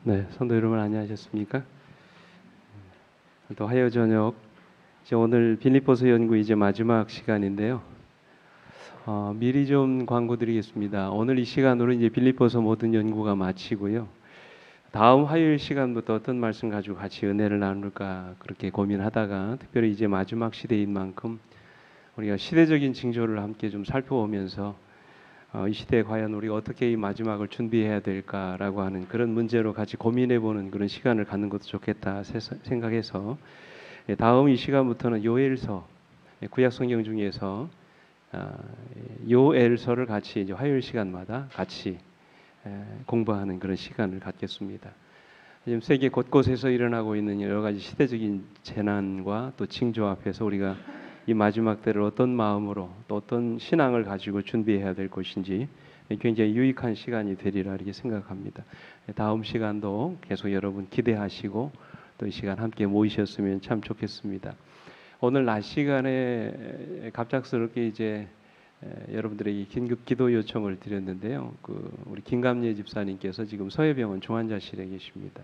네, 성도 여러분 안녕하셨습니까? 또 화요 저녁 이제 오늘 빌립보서 연구 이제 마지막 시간인데요. 미리 좀 광고 드리겠습니다. 오늘 이 시간으로 이제 빌립보서 모든 연구가 마치고요. 다음 화요일 시간부터 어떤 말씀 가지고 같이 은혜를 나눌까 그렇게 고민하다가 특별히 이제 마지막 시대인 만큼 우리가 시대적인 징조를 함께 좀 살펴보면서 이 시대에 과연 우리가 어떻게 이 마지막을 준비해야 될까라고 하는 그런 문제로 같이 고민해보는 그런 시간을 갖는 것도 좋겠다 생각해서 다음 이 시간부터는 요엘서 구약 성경 중에서 요엘서를 같이 이제 화요일 시간마다 같이 공부하는 그런 시간을 갖겠습니다. 지금 세계 곳곳에서 일어나고 있는 여러 가지 시대적인 재난과 또 징조 앞에서 우리가 이 마지막 때를 어떤 마음으로 또 어떤 신앙을 가지고 준비해야 될 것인지 굉장히 유익한 시간이 되리라 이렇게 생각합니다. 다음 시간도 계속 여러분 기대하시고 또 이 시간 함께 모이셨으면 참 좋겠습니다. 오늘 낮 시간에 갑작스럽게 이제 여러분들에게 긴급 기도 요청을 드렸는데요. 우리 김감례 집사님께서 지금 서해병원 중환자실에 계십니다.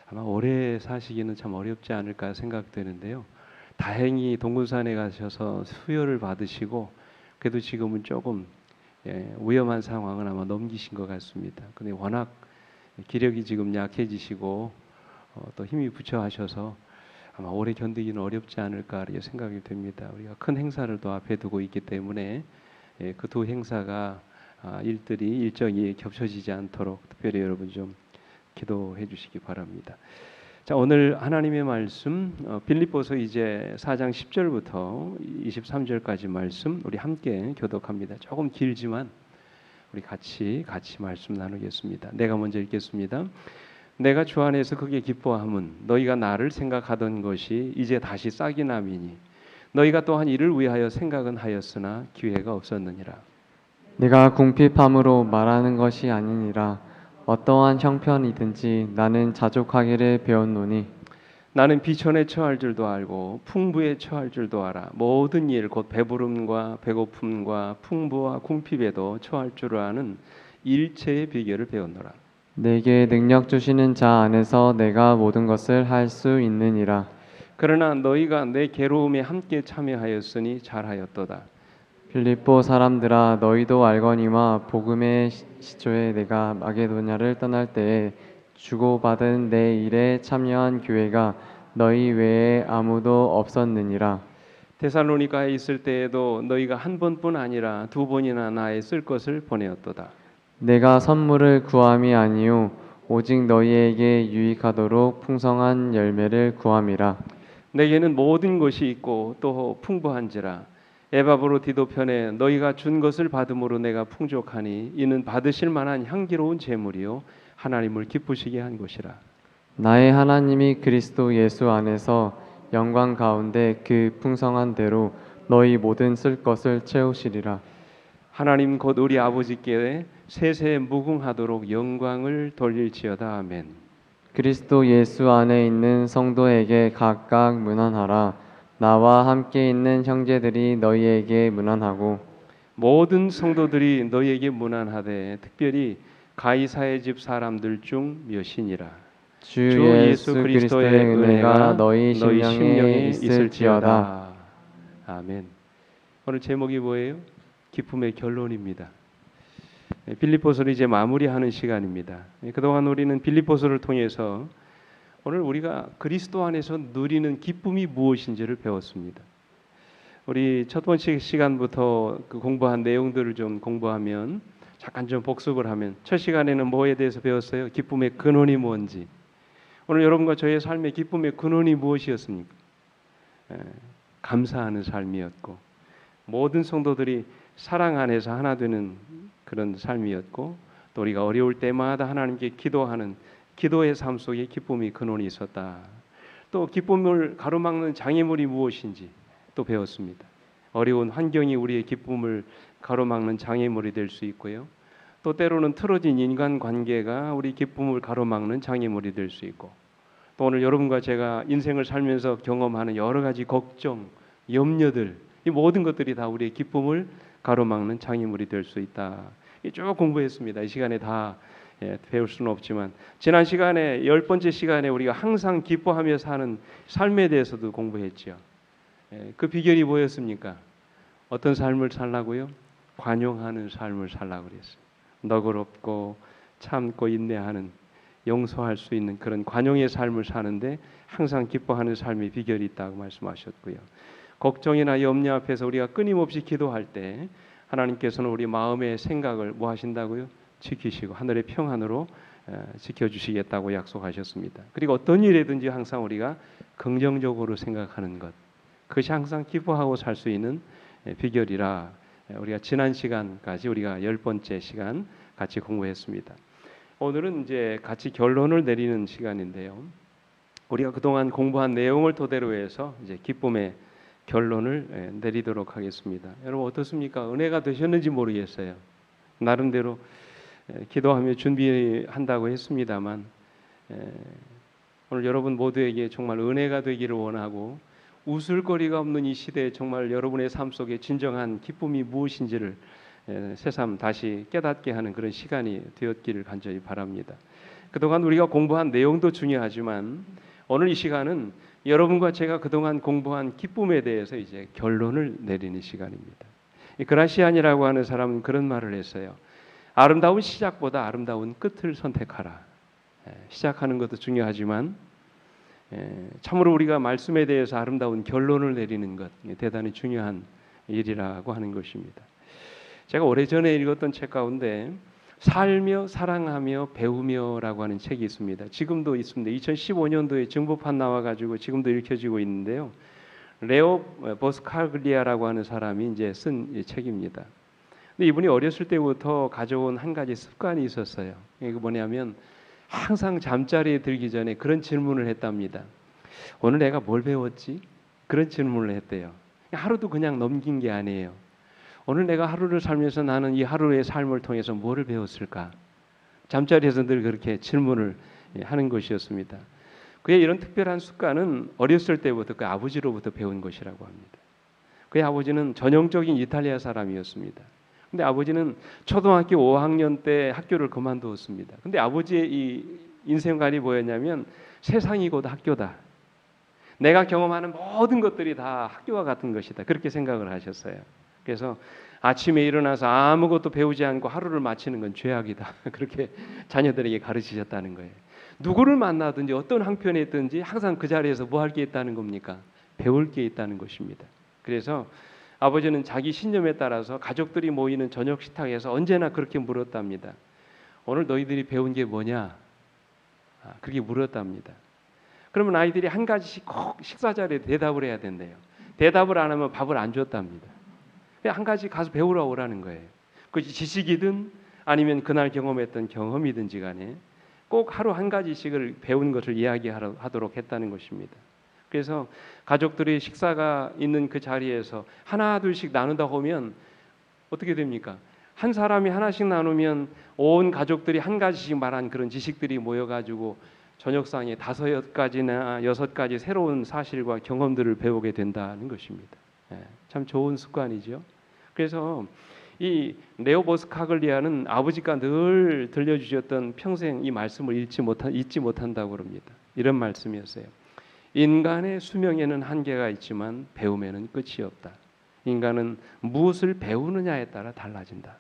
아마 오래 사시기는 참 어렵지 않을까 생각되는데요. 다행히 동군산에 가셔서 수혈을 받으시고 그래도 지금은 조금 위험한 상황은 아마 넘기신 것 같습니다. 근데 워낙 기력이 지금 약해지시고 또 힘이 부처하셔서 아마 오래 견디기는 어렵지 않을까 이렇게 생각이 됩니다. 우리가 큰 행사를 또 앞에 두고 있기 때문에 그 두 행사가 일정이 겹쳐지지 않도록 특별히 여러분 좀 기도해 주시기 바랍니다. 자, 오늘 하나님의 말씀 빌립보서 이제 4장 10절부터 23절까지 말씀 우리 함께 교독합니다. 조금 길지만 우리 같이 말씀 나누겠습니다. 내가 먼저 읽겠습니다. 내가 주 안에서 크게 기뻐함은 너희가 나를 생각하던 것이 이제 다시 싹이 남이니 너희가 또한 이를 위하여 생각은 하였으나 기회가 없었느니라. 내가 궁핍함으로 말하는 것이 아니니라. 어떠한 형편이든지 나는 자족하기를 배웠노니 나는 비천에 처할 줄도 알고 풍부에 처할 줄도 알아. 모든 일 곧 배부름과 배고픔과 풍부와 궁핍에도 처할 줄 아는 일체의 비결을 배웠노라. 내게 능력 주시는 자 안에서 내가 모든 것을 할 수 있느니라. 그러나 너희가 내 괴로움에 함께 참여하였으니 잘하였도다. 빌립보 사람들아, 너희도 알거니와 복음의 시초에 내가 마게도냐를 떠날 때에 주고받은 내 일에 참여한 교회가 너희 외에 아무도 없었느니라. 데살로니가에 있을 때에도 너희가 한 번뿐 아니라 두 번이나 나의 쓸 것을 보내었도다. 내가 선물을 구함이 아니요 오직 너희에게 유익하도록 풍성한 열매를 구함이라. 내게는 모든 것이 있고 또 풍부한지라. 에바브로디도 편에 너희가 준 것을 받음으로 내가 풍족하니 이는 받으실 만한 향기로운 제물이요 하나님을 기쁘시게 한 것이라. 나의 하나님이 그리스도 예수 안에서 영광 가운데 그 풍성한 대로 너희 모든 쓸 것을 채우시리라. 하나님 곧 우리 아버지께 세세 무궁하도록 영광을 돌릴지어다. 아멘. 그리스도 예수 안에 있는 성도에게 각각 문안하라. 나와 함께 있는 형제들이 너희에게 문안하고 모든 성도들이 너희에게 문안하되 특별히 가이사의 집 사람들 중 몇이니라. 주 예수 그리스도의 은혜가 너희 심령에 있을지어다. 아멘. 오늘 제목이 뭐예요? 기쁨의 결론입니다. 빌립보서를 이제 마무리하는 시간입니다. 그동안 우리는 빌립보서를 통해서 오늘 우리가 그리스도 안에서 누리는 기쁨이 무엇인지를 배웠습니다. 우리 첫 번째 시간부터 그 공부한 내용들을 좀 공부하면 잠깐 좀 복습을 하면 첫 시간에는 뭐에 대해서 배웠어요? 기쁨의 근원이 뭔지. 오늘 여러분과 저의 삶의 기쁨의 근원이 무엇이었습니까? 감사하는 삶이었고 모든 성도들이 사랑 안에서 하나 되는 그런 삶이었고 또 우리가 어려울 때마다 하나님께 기도하는 기도의 삶 속에 기쁨이 근원이 있었다. 또 기쁨을 가로막는 장애물이 무엇인지 또 배웠습니다. 어려운 환경이 우리의 기쁨을 가로막는 장애물이 될 수 있고요. 또 때로는 틀어진 인간관계가 우리 기쁨을 가로막는 장애물이 될 수 있고 또 오늘 여러분과 제가 인생을 살면서 경험하는 여러 가지 걱정, 염려들 이 모든 것들이 다 우리의 기쁨을 가로막는 장애물이 될 수 있다. 쭉 공부했습니다. 이 시간에 다 배울 수는 없지만 지난 시간에 10번째 시간에 우리가 항상 기뻐하며 사는 삶에 대해서도 공부했지요. 그 비결이 뭐였습니까? 어떤 삶을 살라고요? 관용하는 삶을 살라고 그랬어요. 너그럽고 참고 인내하는, 용서할 수 있는 그런 관용의 삶을 사는데 항상 기뻐하는 삶의 비결이 있다고 말씀하셨고요. 걱정이나 염려 앞에서 우리가 끊임없이 기도할 때 하나님께서는 우리 마음의 생각을 뭐 하신다고요? 지키시고 하늘의 평안으로 지켜주시겠다고 약속하셨습니다. 그리고 어떤 일이든지 항상 우리가 긍정적으로 생각하는 것, 그것이 항상 기뻐하고 살 수 있는 비결이라 우리가 지난 시간까지 우리가 10번째 시간 같이 공부했습니다. 오늘은 이제 같이 결론을 내리는 시간인데요. 우리가 그동안 공부한 내용을 토대로 해서 이제 기쁨의 결론을 내리도록 하겠습니다. 여러분 어떻습니까? 은혜가 되셨는지 모르겠어요. 나름대로 기도하며 준비한다고 했습니다만 오늘 여러분 모두에게 정말 은혜가 되기를 원하고 웃을거리가 없는 이 시대에 정말 여러분의 삶 속에 진정한 기쁨이 무엇인지를 새삼 다시 깨닫게 하는 그런 시간이 되었기를 간절히 바랍니다. 그동안 우리가 공부한 내용도 중요하지만 오늘 이 시간은 여러분과 제가 그동안 공부한 기쁨에 대해서 이제 결론을 내리는 시간입니다. 그라시안이라고 하는 사람은 그런 말을 했어요. 아름다운 시작보다 아름다운 끝을 선택하라. 시작하는 것도 중요하지만 참으로 우리가 말씀에 대해서 아름다운 결론을 내리는 것 대단히 중요한 일이라고 하는 것입니다. 제가 오래전에 읽었던 책 가운데 살며 사랑하며 배우며라고 하는 책이 있습니다. 지금도 있습니다. 2015년도에 정보판 나와가지고 지금도 읽혀지고 있는데요. 레오 버스카글리아라고 하는 사람이 이제 쓴 책입니다. 근데 이분이 어렸을 때부터 가져온 한 가지 습관이 있었어요. 이게 뭐냐면 항상 잠자리에 들기 전에 그런 질문을 했답니다. 오늘 내가 뭘 배웠지? 그런 질문을 했대요. 하루도 그냥 넘긴 게 아니에요. 오늘 내가 하루를 살면서 나는 이 하루의 삶을 통해서 뭐를 배웠을까? 잠자리에서 늘 그렇게 질문을 하는 것이었습니다. 그의 이런 특별한 습관은 어렸을 때부터 그 아버지로부터 배운 것이라고 합니다. 그의 아버지는 전형적인 이탈리아 사람이었습니다. 근데 아버지는 초등학교 5학년 때 학교를 그만두었습니다. 근데 아버지의 이 인생관이 뭐였냐면 세상이 곧 학교다. 내가 경험하는 모든 것들이 다 학교와 같은 것이다. 그렇게 생각을 하셨어요. 그래서 아침에 일어나서 아무것도 배우지 않고 하루를 마치는 건 죄악이다. 그렇게 자녀들에게 가르치셨다는 거예요. 누구를 만나든지 어떤 항편에 있든지 항상 그 자리에서 뭐 할 게 있다는 겁니까? 배울 게 있다는 것입니다. 그래서 아버지는 자기 신념에 따라서 가족들이 모이는 저녁 식탁에서 언제나 그렇게 물었답니다. 오늘 너희들이 배운 게 뭐냐? 그렇게 물었답니다. 그러면 아이들이 한 가지씩 꼭 식사 자리에 대답을 해야 된대요. 대답을 안 하면 밥을 안 줬답니다. 한 가지 가서 배우러 오라는 거예요. 그것이 지식이든 아니면 그날 경험했던 경험이든지 간에 꼭 하루 한 가지씩을 배운 것을 이야기하도록 했다는 것입니다. 그래서 가족들이 식사가 있는 그 자리에서 하나 둘씩 나누다 보면 어떻게 됩니까? 한 사람이 하나씩 나누면 온 가족들이 한 가지씩 말한 그런 지식들이 모여가지고 저녁상에 5가지나 6가지 새로운 사실과 경험들을 배우게 된다는 것입니다. 참 좋은 습관이죠. 그래서 이 레오 버스카글리아는 아버지가 늘 들려주셨던 평생 이 말씀을 잊지 못한다고 합니다. 이런 말씀이었어요. 인간의 수명에는 한계가 있지만 배움에는 끝이 없다. 인간은 무엇을 배우느냐에 따라 달라진다.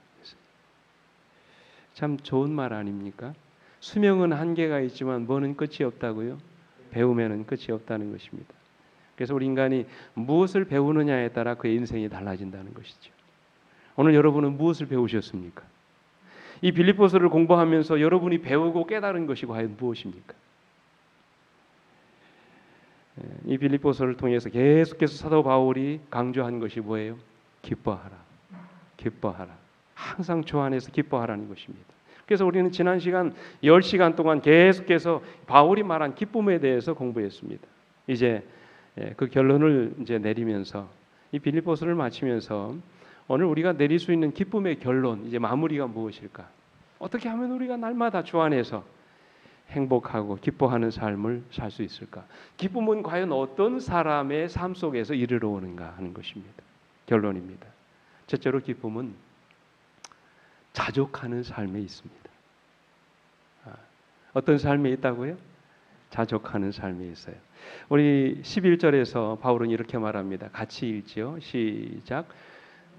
참 좋은 말 아닙니까? 수명은 한계가 있지만 뭐는 끝이 없다고요? 배움에는 끝이 없다는 것입니다. 그래서 우리 인간이 무엇을 배우느냐에 따라 그의 인생이 달라진다는 것이죠. 오늘 여러분은 무엇을 배우셨습니까? 이 빌립보서를 공부하면서 여러분이 배우고 깨달은 것이 과연 무엇입니까? 이 빌립보서를 통해서 계속해서 사도 바울이 강조한 것이 뭐예요? 기뻐하라. 기뻐하라. 항상 주 안에서 기뻐하라는 것입니다. 그래서 우리는 지난 시간 10시간 동안 계속해서 바울이 말한 기쁨에 대해서 공부했습니다. 이제 그 결론을 이제 내리면서 이 빌립보서를 마치면서 오늘 우리가 내릴 수 있는 기쁨의 결론, 이제 마무리가 무엇일까? 어떻게 하면 우리가 날마다 주 안에서 행복하고 기뻐하는 삶을 살 수 있을까? 기쁨은 과연 어떤 사람의 삶 속에서 이르러 오는가 하는 것입니다. 결론입니다. 첫째로 기쁨은 자족하는 삶에 있습니다. 어떤 삶에 있다고요? 자족하는 삶에 있어요. 우리 11절에서 바울은 이렇게 말합니다. 같이 읽지요. 시작.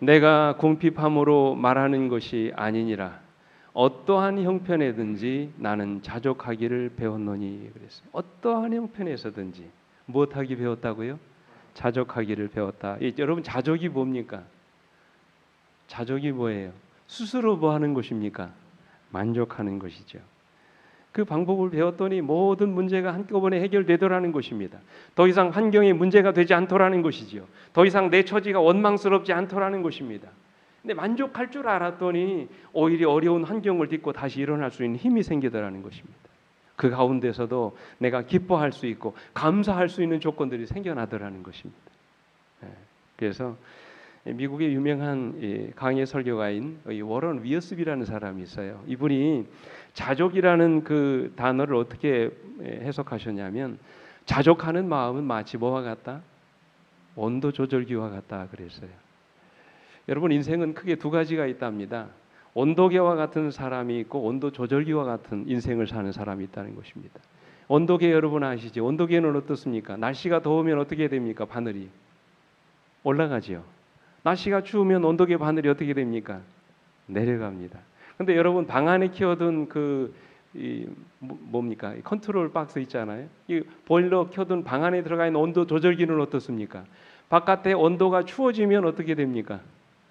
내가 궁핍함으로 말하는 것이 아니니라. 어떠한 형편에든지 나는 자족하기를 배웠노니 그랬어요. 어떠한 형편에서든지 무엇하기 배웠다고요? 자족하기를 배웠다. 여러분 자족이 뭡니까? 자족이 뭐예요? 스스로 뭐 하는 것입니까? 만족하는 것이죠. 그 방법을 배웠더니 모든 문제가 한꺼번에 해결되더라는 것입니다. 더 이상 환경에 문제가 되지 않더라는 것이지요. 더 이상 내 처지가 원망스럽지 않더라는 것입니다. 근데 만족할 줄 알았더니 오히려 어려운 환경을 딛고 다시 일어날 수 있는 힘이 생기더라는 것입니다. 그 가운데서도 내가 기뻐할 수 있고 감사할 수 있는 조건들이 생겨나더라는 것입니다. 그래서 미국의 유명한 강의 설교가인 워런 위어스비라는 사람이 있어요. 이분이 자족이라는 그 단어를 어떻게 해석하셨냐면 자족하는 마음은 마치 뭐와 같다? 온도 조절기와 같다 그랬어요. 여러분 인생은 크게 두 가지가 있답니다. 온도계와 같은 사람이 있고 온도 조절기와 같은 인생을 사는 사람이 있다는 것입니다. 온도계 여러분 아시죠? 온도계는 어떻습니까? 날씨가 더우면 어떻게 됩니까? 바늘이 올라가지요. 날씨가 추우면 온도계 바늘이 어떻게 됩니까? 내려갑니다. 근데 여러분 방 안에 키워둔 뭡니까? 컨트롤 박스 있잖아요. 이 보일러 켜둔 방 안에 들어가 있는 온도 조절기는 어떻습니까? 바깥에 온도가 추워지면 어떻게 됩니까?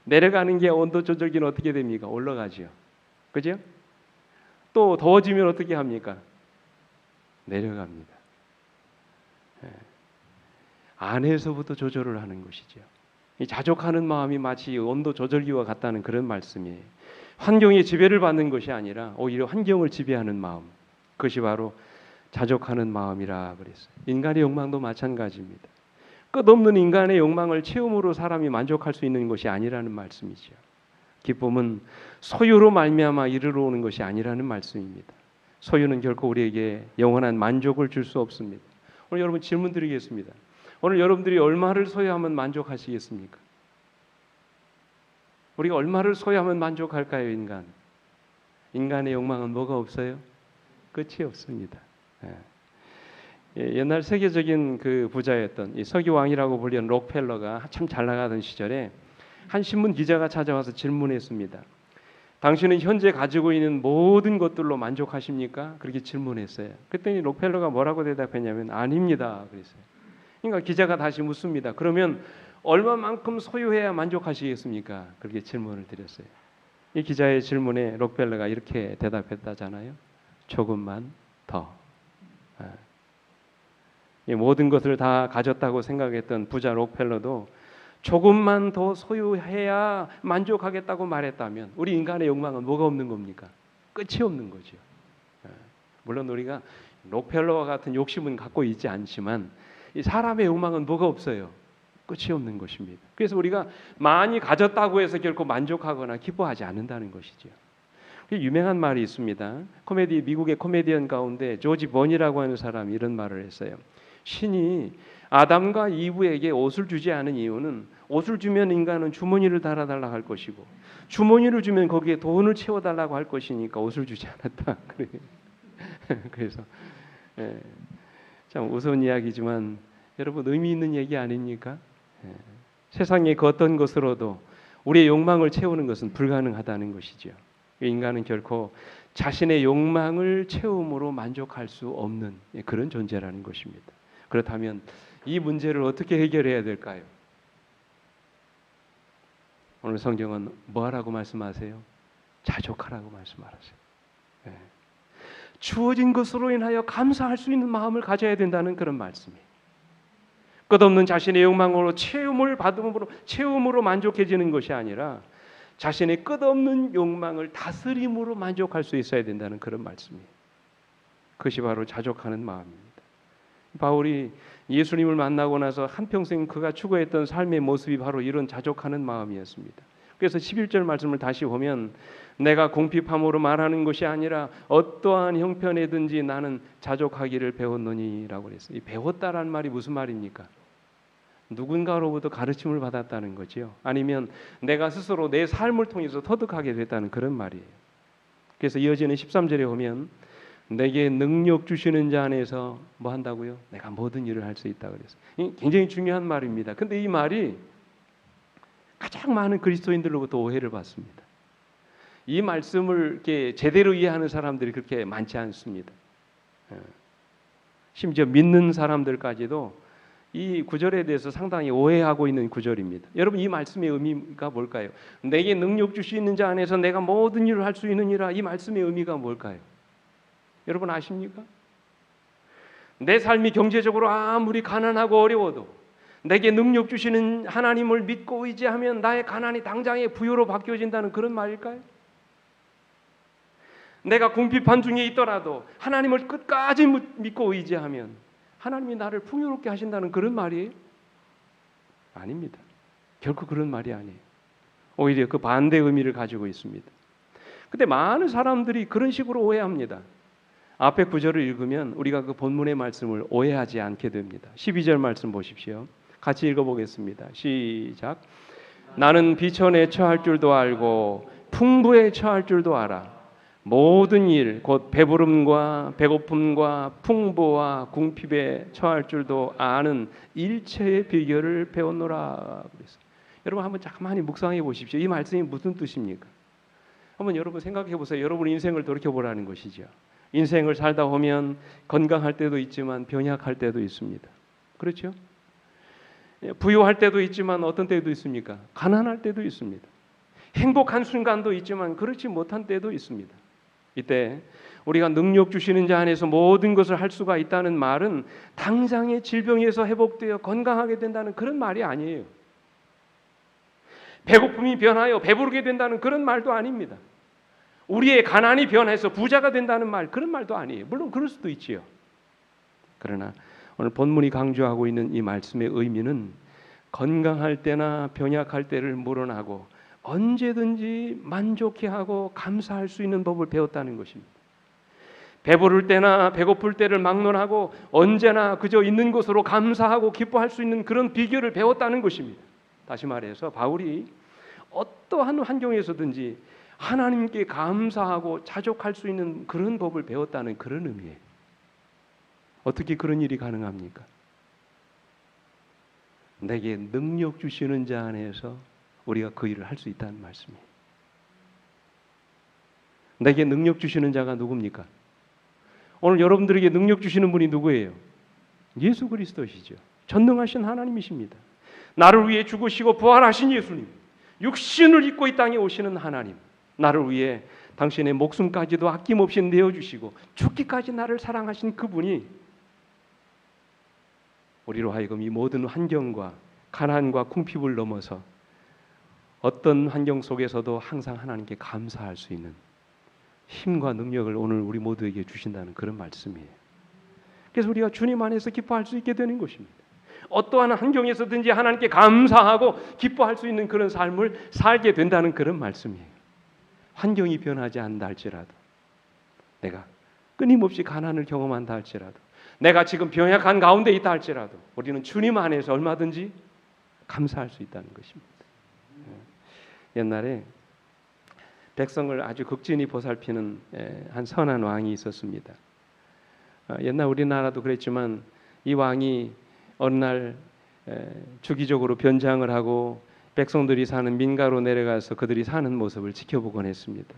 내려가는 게 온도 조절기는 어떻게 됩니까? 올라가지요. 그죠? 또 더워지면 어떻게 합니까? 내려갑니다. 안에서부터 조절을 하는 것이죠. 이 자족하는 마음이 마치 온도 조절기와 같다는 그런 말씀이에요. 환경에 지배를 받는 것이 아니라 오히려 환경을 지배하는 마음. 그것이 바로 자족하는 마음이라 그랬어요. 인간의 욕망도 마찬가지입니다. 끝없는 인간의 욕망을 채움으로 사람이 만족할 수 있는 것이 아니라는 말씀이죠. 기쁨은 소유로 말미암아 이르러 오는 것이 아니라는 말씀입니다. 소유는 결코 우리에게 영원한 만족을 줄 수 없습니다. 오늘 여러분 질문 드리겠습니다. 오늘 여러분들이 얼마를 소유하면 만족하시겠습니까? 우리가 얼마를 소유하면 만족할까요, 인간? 인간의 욕망은 뭐가 없어요? 끝이 없습니다. 옛날 세계적인 그 부자였던 이 석유왕이라고 불리는 록펠러가 참 잘 나가던 시절에 한 신문 기자가 찾아와서 질문했습니다. 당신은 현재 가지고 있는 모든 것들로 만족하십니까? 그렇게 질문했어요. 그랬더니 록펠러가 뭐라고 대답했냐면 아닙니다. 그랬어요. 그러니까 기자가 다시 묻습니다. 그러면 얼마만큼 소유해야 만족하시겠습니까? 그렇게 질문을 드렸어요. 이 기자의 질문에 록펠러가 이렇게 대답했다잖아요. 조금만 더. 이 모든 것을 다 가졌다고 생각했던 부자 록펠러도 조금만 더 소유해야 만족하겠다고 말했다면 우리 인간의 욕망은 뭐가 없는 겁니까? 끝이 없는 거죠. 물론 우리가 록펠러와 같은 욕심은 갖고 있지 않지만 이 사람의 욕망은 뭐가 없어요? 끝이 없는 것입니다. 그래서 우리가 많이 가졌다고 해서 결코 만족하거나 기뻐하지 않는다는 것이죠. 유명한 말이 있습니다. 미국의 코미디언 가운데 조지 번이라고 하는 사람이 이런 말을 했어요. 신이 아담과 이브에게 옷을 주지 않은 이유는 옷을 주면 인간은 주머니를 달아달라 할 것이고 주머니를 주면 거기에 돈을 채워달라고 할 것이니까 옷을 주지 않았다. 그래서 참 우스운 이야기지만 여러분 의미 있는 얘기 아닙니까? 세상의 그 어떤 것으로도 우리의 욕망을 채우는 것은 불가능하다는 것이죠. 인간은 결코 자신의 욕망을 채움으로 만족할 수 없는 그런 존재라는 것입니다. 그렇다면 이 문제를 어떻게 해결해야 될까요? 오늘 성경은 뭐하라고 말씀하세요? 자족하라고 말씀하세요. 주어진 것으로 인하여 감사할 수 있는 마음을 가져야 된다는 그런 말씀이에요. 끝없는 자신의 욕망으로 채움으로 만족해지는 것이 아니라 자신의 끝없는 욕망을 다스림으로 만족할 수 있어야 된다는 그런 말씀이에요. 그것이 바로 자족하는 마음입니다. 바울이 예수님을 만나고 나서 한평생 그가 추구했던 삶의 모습이 바로 이런 자족하는 마음이었습니다. 그래서 11절 말씀을 다시 보면 내가 궁핍함으로 말하는 것이 아니라 어떠한 형편에든지 나는 자족하기를 배웠노니라고 그랬어요. 이 배웠다라는 말이 무슨 말입니까? 누군가로부터 가르침을 받았다는 거죠. 아니면 내가 스스로 내 삶을 통해서 터득하게 됐다는 그런 말이에요. 그래서 이어지는 13절에 보면 내게 능력 주시는 자 안에서 뭐 한다고요? 내가 모든 일을 할 수 있다 그랬어요. 굉장히 중요한 말입니다. 근데 이 말이 가장 많은 그리스도인들로부터 오해를 받습니다. 이 말씀을 이렇게 제대로 이해하는 사람들이 그렇게 많지 않습니다. 심지어 믿는 사람들까지도 이 구절에 대해서 상당히 오해하고 있는 구절입니다. 여러분, 이 말씀의 의미가 뭘까요? 내게 능력 주시는 자 안에서 내가 모든 일을 할 수 있느니라. 이 말씀의 의미가 뭘까요? 여러분 아십니까? 내 삶이 경제적으로 아무리 가난하고 어려워도 내게 능력 주시는 하나님을 믿고 의지하면 나의 가난이 당장에 부유로 바뀌어진다는 그런 말일까요? 내가 궁핍한 중에 있더라도 하나님을 끝까지 믿고 의지하면 하나님이 나를 풍요롭게 하신다는 그런 말이에요? 아닙니다. 결코 그런 말이 아니에요. 오히려 그 반대 의미를 가지고 있습니다. 근데 많은 사람들이 그런 식으로 오해합니다. 앞에 구절을 읽으면 우리가 그 본문의 말씀을 오해하지 않게 됩니다. 12절 말씀 보십시오. 같이 읽어보겠습니다. 시작. 나는 비천에 처할 줄도 알고 풍부에 처할 줄도 알아. 모든 일, 곧 배부름과 배고픔과 풍부와 궁핍에 처할 줄도 아는 일체의 비결을 배웠노라. 그랬어요. 여러분 한번 잠깐만히 묵상해 보십시오. 이 말씀이 무슨 뜻입니까? 한번 여러분 생각해 보세요. 여러분 인생을 돌이켜보라는 것이죠. 인생을 살다 보면 건강할 때도 있지만 병약할 때도 있습니다. 그렇죠? 부유할 때도 있지만 어떤 때도 있습니까? 가난할 때도 있습니다. 행복한 순간도 있지만 그렇지 못한 때도 있습니다. 이때 우리가 능력 주시는 자 안에서 모든 것을 할 수가 있다는 말은 당장의 질병에서 회복되어 건강하게 된다는 그런 말이 아니에요. 배고픔이 변하여 배부르게 된다는 그런 말도 아닙니다. 우리의 가난이 변해서 부자가 된다는 말, 그런 말도 아니에요. 물론 그럴 수도 있지요. 그러나 오늘 본문이 강조하고 있는 이 말씀의 의미는 건강할 때나 병약할 때를 물어나고 언제든지 만족해하고 감사할 수 있는 법을 배웠다는 것입니다. 배부를 때나 배고플 때를 막론하고 언제나 그저 있는 것으로 감사하고 기뻐할 수 있는 그런 비결을 배웠다는 것입니다. 다시 말해서 바울이 어떠한 환경에서든지 하나님께 감사하고 자족할 수 있는 그런 법을 배웠다는 그런 의미예요. 어떻게 그런 일이 가능합니까? 내게 능력 주시는 자 안에서 우리가 그 일을 할 수 있다는 말씀이에요. 내게 능력 주시는 자가 누굽니까? 오늘 여러분들에게 능력 주시는 분이 누구예요? 예수 그리스도시죠. 전능하신 하나님이십니다. 나를 위해 죽으시고 부활하신 예수님, 육신을 입고 이 땅에 오시는 하나님, 나를 위해 당신의 목숨까지도 아낌없이 내어주시고 죽기까지 나를 사랑하신 그분이 우리로 하여금 이 모든 환경과 가난과 궁핍을 넘어서 어떤 환경 속에서도 항상 하나님께 감사할 수 있는 힘과 능력을 오늘 우리 모두에게 주신다는 그런 말씀이에요. 그래서 우리가 주님 안에서 기뻐할 수 있게 되는 것입니다. 어떠한 환경에서든지 하나님께 감사하고 기뻐할 수 있는 그런 삶을 살게 된다는 그런 말씀이에요. 환경이 변하지 않는다 할지라도, 내가 끊임없이 가난을 경험한다 할지라도, 내가 지금 병약한 가운데 있다 할지라도 우리는 주님 안에서 얼마든지 감사할 수 있다는 것입니다. 옛날에 백성을 아주 극진히 보살피는 한 선한 왕이 있었습니다. 옛날 우리나라도 그랬지만 이 왕이 어느 날 주기적으로 변장을 하고 백성들이 사는 민가로 내려가서 그들이 사는 모습을 지켜보곤 했습니다.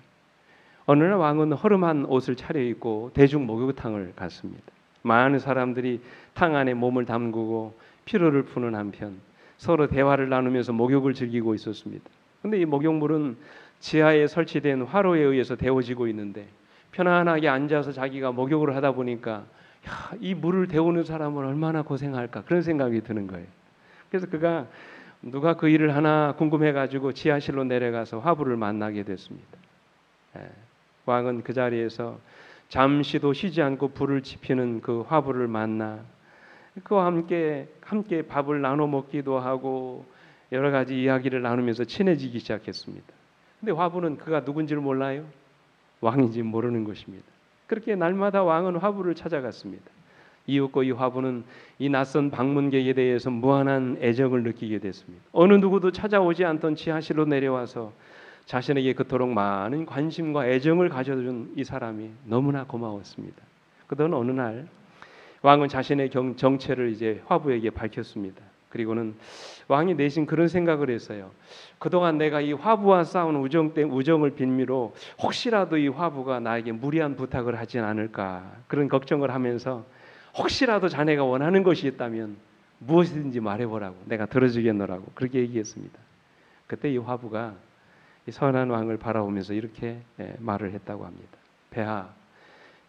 어느 날 왕은 허름한 옷을 차려입고 대중 목욕탕을 갔습니다. 많은 사람들이 탕 안에 몸을 담그고 피로를 푸는 한편 서로 대화를 나누면서 목욕을 즐기고 있었습니다. 그런데 이 목욕물은 지하에 설치된 화로에 의해서 데워지고 있는데 편안하게 앉아서 자기가 목욕을 하다 보니까 이 물을 데우는 사람은 얼마나 고생할까 그런 생각이 드는 거예요. 그래서 그가 누가 그 일을 하나 궁금해가지고 지하실로 내려가서 화부를 만나게 됐습니다. 왕은 그 자리에서 잠시도 쉬지 않고 불을 지피는 그 화부를 만나 그와 함께 밥을 나눠 먹기도 하고 여러 가지 이야기를 나누면서 친해지기 시작했습니다. 근데 화부는 그가 누군지를 몰라요. 왕인지 모르는 것입니다. 그렇게 날마다 왕은 화부를 찾아갔습니다. 이윽고 이 화부는 이 낯선 방문객에 대해서 무한한 애정을 느끼게 됐습니다. 어느 누구도 찾아오지 않던 지하실로 내려와서 자신에게 그토록 많은 관심과 애정을 가져준 이 사람이 너무나 고마웠습니다. 그러던 어느 날 왕은 자신의 정체를 이제 화부에게 밝혔습니다. 그리고는 왕이 내심 그런 생각을 했어요. 그동안 내가 이 화부와 싸운 우정을 빌미로 혹시라도 이 화부가 나에게 무리한 부탁을 하진 않을까 그런 걱정을 하면서 혹시라도 자네가 원하는 것이 있다면 무엇이든지 말해보라고 내가 들어주겠노라고 그렇게 얘기했습니다. 그때 이 화부가 이 선한 왕을 바라보면서 이렇게 말을 했다고 합니다. 폐하,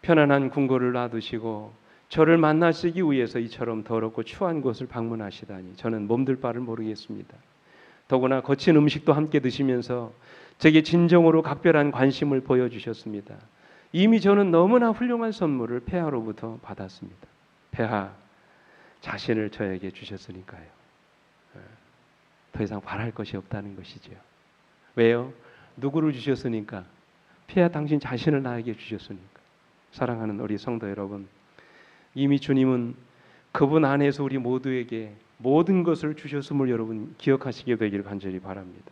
편안한 궁궐을 놔두시고 저를 만나시기 위해서 이처럼 더럽고 추한 곳을 방문하시다니 저는 몸둘 바를 모르겠습니다. 더구나 거친 음식도 함께 드시면서 제게 진정으로 각별한 관심을 보여주셨습니다. 이미 저는 너무나 훌륭한 선물을 폐하로부터 받았습니다. 폐하, 자신을 저에게 주셨으니까요. 더 이상 바랄 것이 없다는 것이지요. 왜요? 누구를 주셨으니까? 폐하 당신 자신을 나에게 주셨으니까. 사랑하는 우리 성도 여러분, 이미 주님은 그분 안에서 우리 모두에게 모든 것을 주셨음을 여러분 기억하시게 되기를 간절히 바랍니다.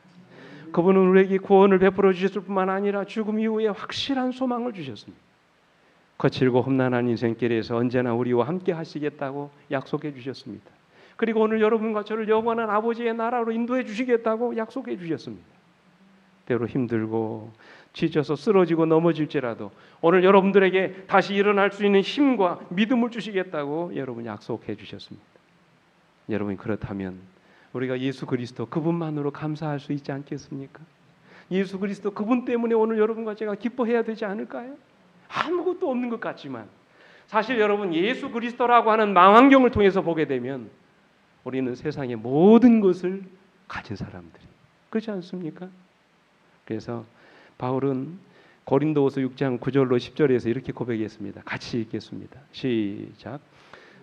그분은 우리에게 구원을 베풀어 주셨을 뿐만 아니라 죽음 이후에 확실한 소망을 주셨습니다. 거칠고 험난한 인생길에서 언제나 우리와 함께 하시겠다고 약속해 주셨습니다. 그리고 오늘 여러분과 저를 영원한 아버지의 나라로 인도해 주시겠다고 약속해 주셨습니다. 때로 힘들고 지쳐서 쓰러지고 넘어질지라도 오늘 여러분들에게 다시 일어날 수 있는 힘과 믿음을 주시겠다고 여러분 약속해 주셨습니다. 여러분 그렇다면 우리가 예수 그리스도 그분만으로 감사할 수 있지 않겠습니까? 예수 그리스도 그분 때문에 오늘 여러분과 제가 기뻐해야 되지 않을까요? 아무것도 없는 것 같지만 사실 여러분 예수 그리스도라고 하는 망원경을 통해서 보게 되면 우리는 세상의 모든 것을 가진 사람들이 그렇지 않습니까? 그래서 바울은 고린도후서 6장 9절로 10절에서 이렇게 고백했습니다. 같이 읽겠습니다. 시작.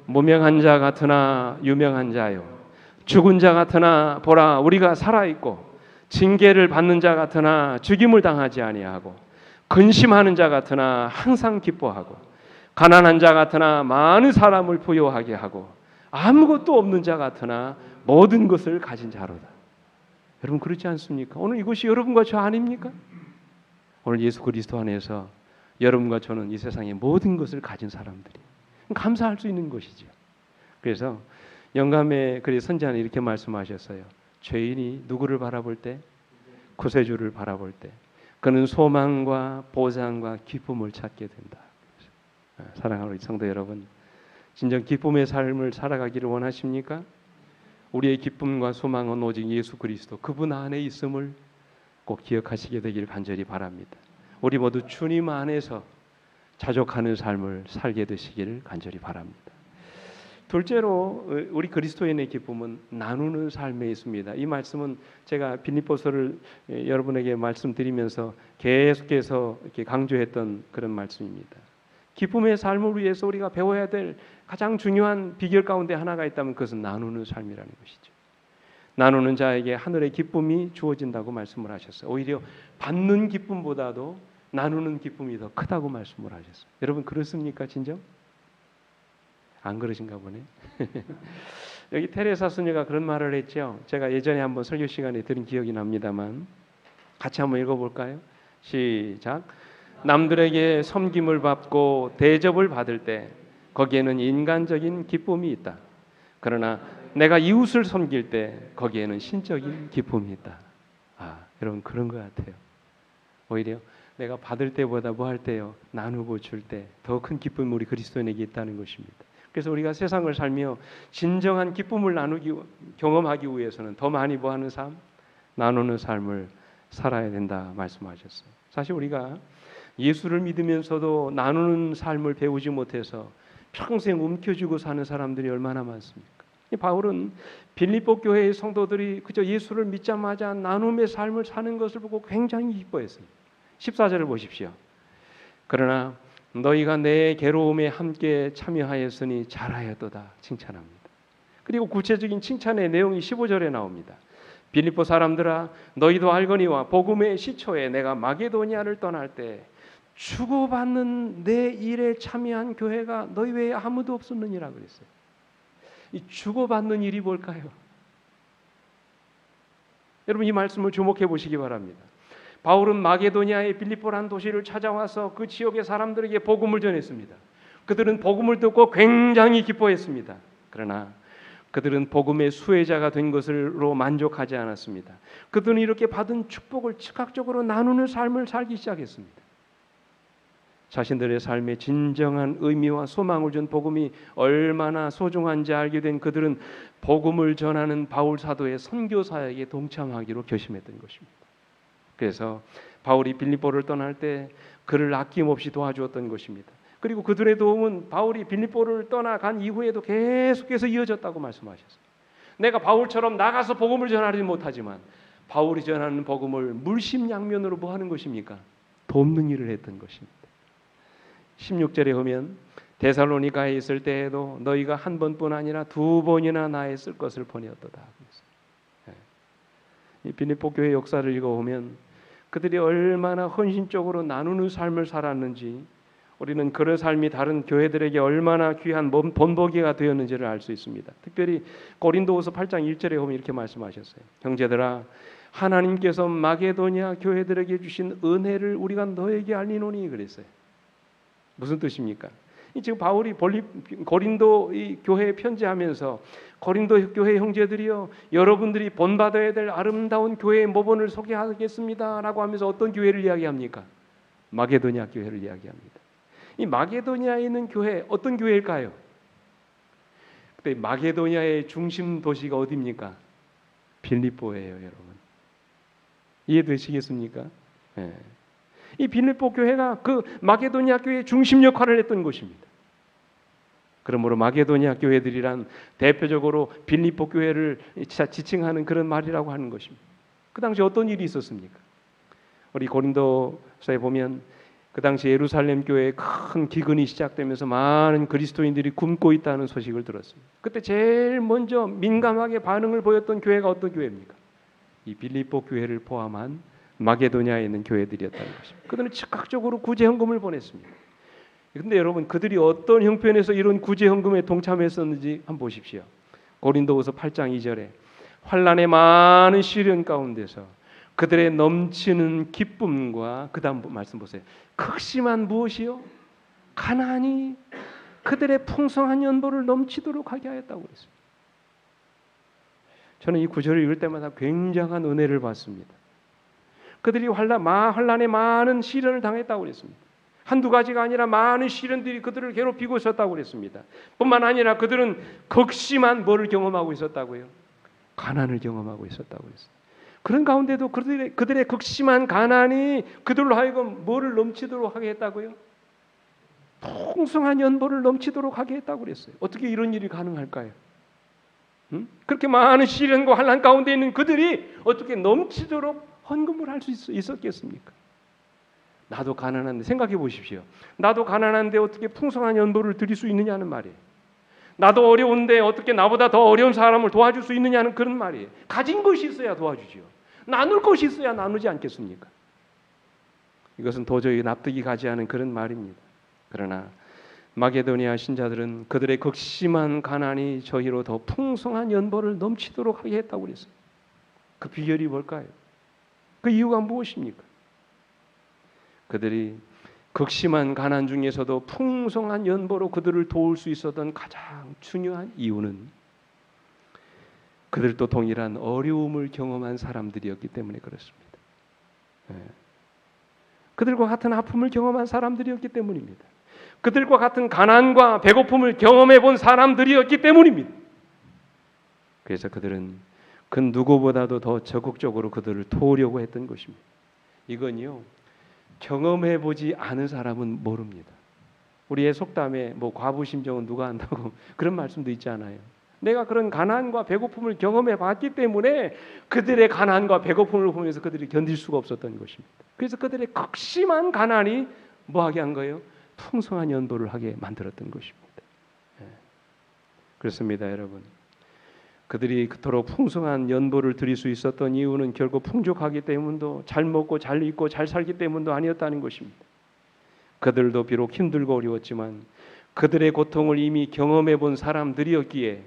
무명한 자 같으나 유명한 자요 죽은 자 같으나 보라 우리가 살아있고 징계를 받는 자 같으나 죽임을 당하지 아니하고 근심하는 자 같으나 항상 기뻐하고 가난한 자 같으나 많은 사람을 부요하게 하고 아무것도 없는 자 같으나 모든 것을 가진 자로다. 여러분 그렇지 않습니까? 오늘 이것이 여러분과 저 아닙니까? 오늘 예수 그리스도 안에서 여러분과 저는 이 세상의 모든 것을 가진 사람들이 감사할 수 있는 것이죠. 그래서 영감의 글의 선자는 이렇게 말씀하셨어요. 죄인이 누구를 바라볼 때? 구세주를 바라볼 때 그는 소망과 보상과 기쁨을 찾게 된다. 사랑하는 우리 성도 여러분, 진정 기쁨의 삶을 살아가기를 원하십니까? 우리의 기쁨과 소망은 오직 예수 그리스도 그분 안에 있음을 꼭 기억하시게 되기를 간절히 바랍니다. 우리 모두 주님 안에서 자족하는 삶을 살게 되시기를 간절히 바랍니다. 둘째로 우리 그리스도인의 기쁨은 나누는 삶에 있습니다. 이 말씀은 제가 빌립보서를 여러분에게 말씀드리면서 계속해서 이렇게 강조했던 그런 말씀입니다. 기쁨의 삶을 위해서 우리가 배워야 될 가장 중요한 비결 가운데 하나가 있다면 그것은 나누는 삶이라는 것이죠. 나누는 자에게 하늘의 기쁨이 주어진다고 말씀을 하셨어요. 오히려 받는 기쁨보다도 나누는 기쁨이 더 크다고 말씀을 하셨어요. 여러분 그렇습니까 진정? 안 그러신가 보네. 여기 테레사 수녀가 그런 말을 했죠. 제가 예전에 한번 설교 시간에 들은 기억이 납니다만 같이 한번 읽어볼까요? 시작. 남들에게 섬김을 받고 대접을 받을 때 거기에는 인간적인 기쁨이 있다. 그러나 내가 이웃을 섬길 때 거기에는 신적인 기쁨이 있다. 여러분 그런 것 같아요. 오히려 내가 받을 때보다 뭐 할 때요? 나누고 줄 때 더 큰 기쁨이 우리 그리스도인에게 있다는 것입니다. 그래서 우리가 세상을 살며 진정한 기쁨을 경험하기 위해서는 더 많이 뭐 하는 삶? 나누는 삶을 살아야 된다 말씀하셨어요. 사실 우리가 예수를 믿으면서도 나누는 삶을 배우지 못해서 평생 움켜쥐고 사는 사람들이 얼마나 많습니까? 바울은 빌립보 교회의 성도들이 그저 예수를 믿자마자 나눔의 삶을 사는 것을 보고 굉장히 기뻐했습니다. 14절을 보십시오. 그러나 너희가 내 괴로움에 함께 참여하였으니 잘하였도다 칭찬합니다. 그리고 구체적인 칭찬의 내용이 15절에 나옵니다. 빌립보 사람들아 너희도 알거니와 복음의 시초에 내가 마게도니아를 떠날 때 주고받는 내 일에 참여한 교회가 너희 외에 아무도 없었느니라 그랬어요. 이 주고받는 일이 뭘까요? 여러분 이 말씀을 주목해 보시기 바랍니다. 바울은 마게도니아의 빌립보라는 도시를 찾아와서 그 지역의 사람들에게 복음을 전했습니다. 그들은 복음을 듣고 굉장히 기뻐했습니다. 그러나 그들은 복음의 수혜자가 된 것으로 만족하지 않았습니다. 그들은 이렇게 받은 축복을 즉각적으로 나누는 삶을 살기 시작했습니다. 자신들의 삶에 진정한 의미와 소망을 준 복음이 얼마나 소중한지 알게 된 그들은 복음을 전하는 바울 사도의 선교 사역에 동참하기로 결심했던 것입니다. 그래서 바울이 빌립보를 떠날 때 그를 아낌없이 도와주었던 것입니다. 그리고 그들의 도움은 바울이 빌립보를 떠나간 이후에도 계속해서 이어졌다고 말씀하셨어요. 내가 바울처럼 나가서 복음을 전하지 못하지만 바울이 전하는 복음을 물심양면으로 뭐 하는 것입니까? 돕는 일을 했던 것입니다. 16절에 보면 데살로니가에 있을 때에도 너희가 한 번뿐 아니라 두 번이나 나에 쓸 것을 보내었도다. 이 빌립보 교회 역사를 읽어보면 그들이 얼마나 헌신적으로 나누는 삶을 살았는지, 우리는 그런 삶이 다른 교회들에게 얼마나 귀한 본보기가 되었는지를 알 수 있습니다. 특별히 고린도후서 8장 1절에 보면 이렇게 말씀하셨어요. 형제들아, 하나님께서 마게도니아 교회들에게 주신 은혜를 우리가 너에게 알리노니 그랬어요. 무슨 뜻입니까? 지금 바울이 고린도 이 교회에 편지하면서 고린도 교회 형제들이여, 여러분들이 본받아야 될 아름다운 교회의 모본을 소개하겠습니다라고 하면서 어떤 교회를 이야기합니까? 마게도니아 교회를 이야기합니다. 이 마게도니아에 있는 교회 어떤 교회일까요? 그때 마게도니아의 중심 도시가 어디입니까? 빌립보예요, 여러분. 이해되시겠습니까? 네. 이 빌립보 교회가 그 마게도니아 교회의 중심 역할을 했던 곳입니다. 그러므로 마게도니아 교회들이란 대표적으로 빌립보 교회를 지칭하는 그런 말이라고 하는 것입니다. 그 당시 어떤 일이 있었습니까? 우리 고린도서에 보면 그 당시 예루살렘 교회에 큰 기근이 시작되면서 많은 그리스도인들이 굶고 있다는 소식을 들었습니다. 그때 제일 먼저 민감하게 반응을 보였던 교회가 어떤 교회입니까? 이 빌립보 교회를 포함한 마게도니아에 있는 교회들이었다는 것입니다. 그들은 즉각적으로 구제 헌금을 보냈습니다. 그런데 여러분, 그들이 어떤 형편에서 이런 구제 헌금에 동참했었는지 한번 보십시오. 고린도후서 8장 2절에 환난의 많은 시련 가운데서 그들의 넘치는 기쁨과, 그 다음 말씀 보세요. 극심한 무엇이요? 가난이 그들의 풍성한 연보를 넘치도록 하게 하였다고 그랬습니다. 저는 이 구절을 읽을 때마다 굉장한 은혜를 받습니다. 그들이 환난에 많은 시련을 당했다고 그랬습니다. 한두 가지가 아니라 많은 시련들이 그들을 괴롭히고 있었다고 그랬습니다. 뿐만 아니라 그들은 극심한 뭐를 경험하고 있었다고요? 가난을 경험하고 있었다고 그랬습니다. 그런 가운데도 그들의 극심한 가난이 그들로 하여금 뭐를 넘치도록 하게 했다고요? 풍성한 연보를 넘치도록 하게 했다고 그랬어요. 어떻게 이런 일이 가능할까요? 그렇게 많은 시련과 환난 가운데 있는 그들이 어떻게 넘치도록 헌금을 할 수 있었겠습니까? 나도 가난한데, 생각해 보십시오. 나도 가난한데 어떻게 풍성한 연보를 드릴 수 있느냐는 말이에요. 나도 어려운데 어떻게 나보다 더 어려운 사람을 도와줄 수 있느냐는 그런 말이에요. 가진 것이 있어야 도와주지요. 나눌 것이 있어야 나누지 않겠습니까? 이것은 도저히 납득이 가지 않은 그런 말입니다. 그러나 마게도니아 신자들은 그들의 극심한 가난이 저희로 더 풍성한 연보를 넘치도록 하게 했다고 그랬어요. 그 비결이 뭘까요? 그 이유가 무엇입니까? 그들이 극심한 가난 중에서도 풍성한 연보로 그들을 도울 수 있었던 가장 중요한 이유는 그들도 동일한 어려움을 경험한 사람들이었기 때문에 그렇습니다. 그들과 같은 아픔을 경험한 사람들이었기 때문입니다. 그들과 같은 가난과 배고픔을 경험해 본 사람들이었기 때문입니다. 그래서 그들은 그 누구보다도 더 적극적으로 그들을 도우려고 했던 것입니다. 이건요, 경험해 보지 않은 사람은 모릅니다. 우리의 속담에 뭐 과부심정은 누가 한다고 그런 말씀도 있지 않아요? 내가 그런 가난과 배고픔을 경험해 봤기 때문에 그들의 가난과 배고픔을 보면서 그들이 견딜 수가 없었던 것입니다. 그래서 그들의 극심한 가난이 뭐하게 한 거예요? 풍성한 연보를 하게 만들었던 것입니다. 그렇습니다, 여러분. 그들이 그토록 풍성한 연보를 드릴 수 있었던 이유는 결국 풍족하기 때문도, 잘 먹고 잘 입고 잘 살기 때문도 아니었다는 것입니다. 그들도 비록 힘들고 어려웠지만 그들의 고통을 이미 경험해 본 사람들이었기에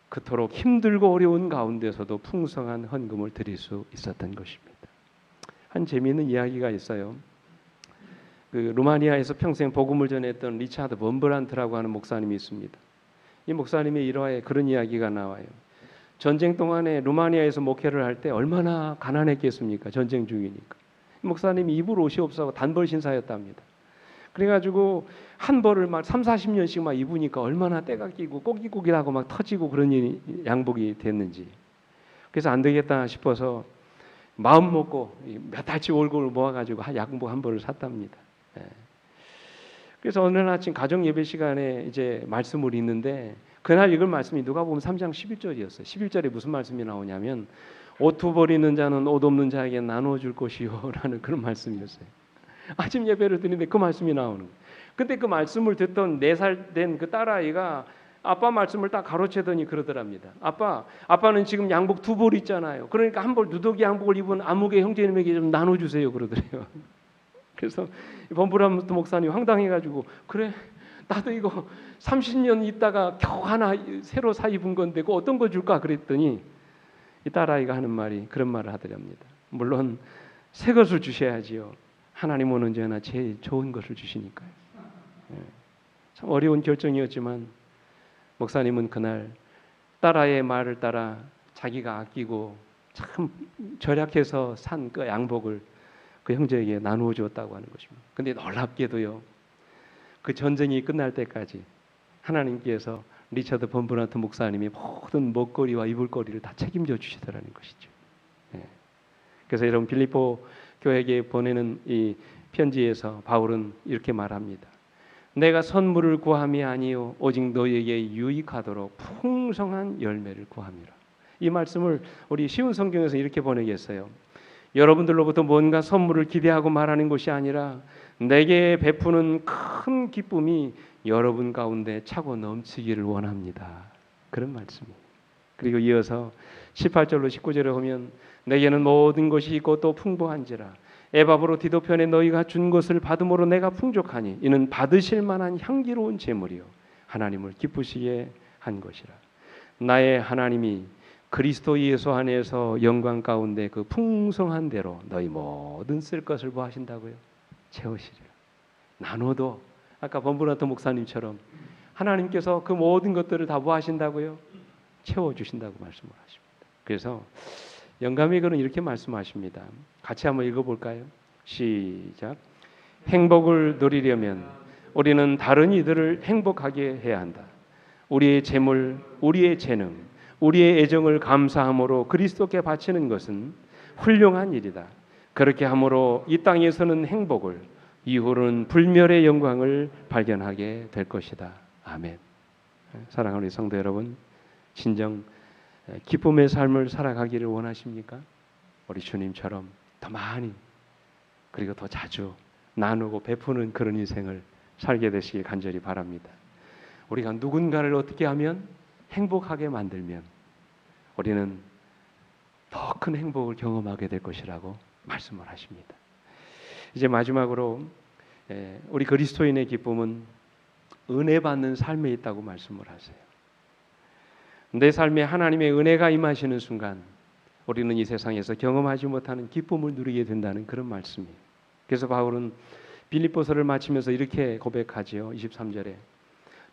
그토록 힘들고 어려운 가운데서도 풍성한 헌금을 드릴 수 있었던 것입니다. 한 재미있는 이야기가 있어요. 그 루마니아에서 평생 복음을 전했던 리차드 범브란트라고 하는 목사님이 있습니다. 이 목사님의 일화에 그런 이야기가 나와요. 전쟁 동안에 루마니아에서 목회를 할 때 얼마나 가난했겠습니까? 전쟁 중이니까. 목사님이 입을 옷이 없어서 단벌 신사였답니다. 그래가지고 한 벌을 막 30-40년씩 막 입으니까 얼마나 때가 끼고 꼬깃꼬깃하고 막 터지고 그런 일이 양복이 됐는지. 그래서 안 되겠다 싶어서 마음 먹고 몇 달치 월급을 모아가지고 양복 한 벌을 샀답니다. 그래서 어느 날 아침 가정 예배 시간에 이제 말씀을 읽는데 그날 읽은 말씀이 누가복음 3장 11절이었어요. 11절에 무슨 말씀이 나오냐면 옷 두 벌 있는 자는 옷 없는 자에게 나눠줄 것이요라는 그런 말씀이었어요. 아침 예배를 드리는데 그 말씀이 나오는 거예요. 근데 그 말씀을 듣던 4살 된 그 딸아이가 아빠 말씀을 딱 가로채더니 그러더랍니다. 아빠는 지금 양복 2벌 있잖아요. 그러니까 한 벌 누더기 양복을 입은 아무개 형제님에게 좀 나눠주세요 그러더래요. 그래서 범브란트 목사님 황당해가지고 그래 나도 이거 30년 있다가 겨우 하나 새로 사 입은 건데 그 어떤 거 줄까 그랬더니 이 딸아이가 하는 말이 그런 말을 하더랍니다. 물론 새 것을 주셔야지요. 하나님은 언제나 제일 좋은 것을 주시니까요. 참 어려운 결정이었지만 목사님은 그날 딸아이의 말을 따라 자기가 아끼고 참 절약해서 산 그 양복을 그 형제에게 나누어 주었다고 하는 것입니다. 근데 놀랍게도요. 그 전쟁이 끝날 때까지 하나님께서 리차드 범브란트 목사님이 모든 먹거리와 입을거리를 다 책임져 주시더라는 것이죠. 그래서 여러분 빌립보 교회에게 보내는 이 편지에서 바울은 이렇게 말합니다. 내가 선물을 구함이 아니요 오직 너에게 유익하도록 풍성한 열매를 구함이라. 이 말씀을 우리 쉬운 성경에서 이렇게 번역했어요. 여러분들로부터 뭔가 선물을 기대하고 말하는 것이 아니라 내게 베푸는 큰 기쁨이 여러분 가운데 차고 넘치기를 원합니다. 그런 말씀이에요. 그리고 이어서 18절로 19절에 보면 내게는 모든 것이 있고 또 풍부한지라 에바브로 디도편에 너희가 준 것을 받음으로 내가 풍족하니 이는 받으실 만한 향기로운 제물이요 하나님을 기쁘시게 한 것이라. 나의 하나님이 그리스도 예수 안에서 영광 가운데 그 풍성한 대로 너희 모든 쓸 것을 뭐 하신다고요? 채우시리라. 나눠도 아까 범브란트 목사님처럼 하나님께서 그 모든 것들을 다 뭐 하신다고요? 채워주신다고 말씀을 하십니다. 그래서 영감의 글은 이렇게 말씀하십니다. 같이 한번 읽어볼까요? 시작. 행복을 누리려면 우리는 다른 이들을 행복하게 해야 한다. 우리의 재물, 우리의 재능, 우리의 애정을 감사함으로 그리스도께 바치는 것은 훌륭한 일이다. 그렇게 함으로 이 땅에서는 행복을, 이후로는 불멸의 영광을 발견하게 될 것이다. 아멘. 사랑하는 성도 여러분, 진정 기쁨의 삶을 살아가기를 원하십니까? 우리 주님처럼 더 많이 그리고 더 자주 나누고 베푸는 그런 인생을 살게 되시길 간절히 바랍니다. 우리가 누군가를 어떻게 하면 행복하게 만들면 우리는 더 큰 행복을 경험하게 될 것이라고 말씀을 하십니다. 이제 마지막으로 우리 그리스도인의 기쁨은 은혜 받는 삶에 있다고 말씀을 하세요. 내 삶에 하나님의 은혜가 임하시는 순간 우리는 이 세상에서 경험하지 못하는 기쁨을 누리게 된다는 그런 말씀이에요. 그래서 바울은 빌립보서를 마치면서 이렇게 고백하지요. 23절에